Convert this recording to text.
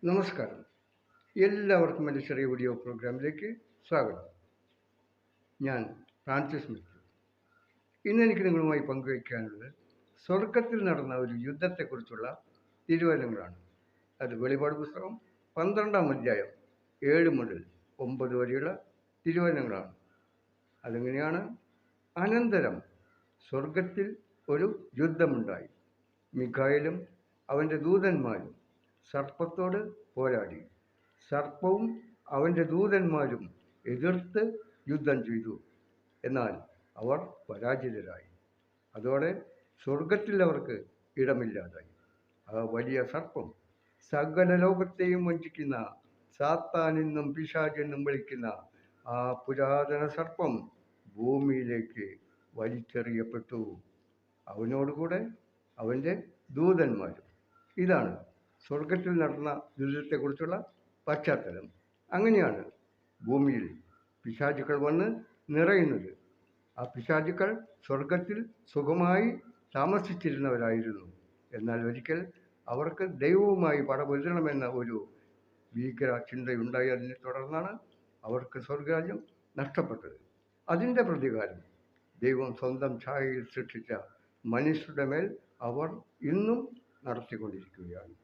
നമസ്കാരം. എല്ലാവർക്കും എൻ്റെ ചെറിയ വീഡിയോ പ്രോഗ്രാമിലേക്ക് സ്വാഗതം. ഞാൻ ഫ്രാൻസിസ് മിത്രു. ഇന്ന് എനിക്ക് നിങ്ങളുമായി പങ്കുവയ്ക്കാനുള്ളത് സ്വർഗത്തിൽ നടന്ന ഒരു യുദ്ധത്തെക്കുറിച്ചുള്ള തിരുവചനങ്ങളാണ്. അത് വെളിപാട് പുസ്തകം 12-ാം അധ്യായം 7 മുതൽ 9 വരെയുള്ള തിരുവചനങ്ങളാണ്. അതെങ്ങനെയാണ്? അനന്തരം സ്വർഗത്തിൽ ഒരു യുദ്ധമുണ്ടായി. മിഖായേലും അവൻ്റെ ദൂതന്മാരും സർപ്പത്തോട് പോരാടി. സർപ്പവും അവൻ്റെ ദൂതന്മാരും എതിർത്ത് യുദ്ധം ചെയ്തു. എന്നാൽ അവർ പരാജിതരായി. അതോടെ സ്വർഗത്തിൽ അവർക്ക് ഇടമില്ലാതായി. ആ വലിയ സർപ്പം സകല ലോകത്തെയും വഞ്ചിക്കുന്ന സാത്താൻ എന്നും പിശാച് എന്നും വിളിക്കുന്ന ആ പുരാതന സർപ്പം ഭൂമിയിലേക്ക് വലിച്ചെറിയപ്പെട്ടു. അവനോടുകൂടെ അവൻ്റെ ദൂതന്മാരും. ഇതാണ് സ്വർഗത്തിൽ നടന്ന യുദ്ധത്തെക്കുറിച്ചുള്ള പശ്ചാത്തലം. അങ്ങനെയാണ് ഭൂമിയിൽ പിശാചുക്കൾ വന്ന് നിറയുന്നത്. ആ പിശാചുക്കൾ സ്വർഗത്തിൽ സുഖമായി താമസിച്ചിരുന്നവരായിരുന്നു. എന്നാൽ ഒരിക്കൽ അവർക്ക് ദൈവവുമായി പടപൊരുതണമെന്ന ഒരു ഭീകര ചിന്തയുണ്ടായതിനെ തുടർന്നാണ് അവർക്ക് സ്വർഗരാജ്യം നഷ്ടപ്പെട്ടത്. അതിൻ്റെ പ്രതികാരം ദൈവം സ്വന്തം ഛായയിൽ സൃഷ്ടിച്ച മനുഷ്യരുടെ മേൽ അവർ ഇന്നും നടത്തിക്കൊണ്ടിരിക്കുകയാണ്.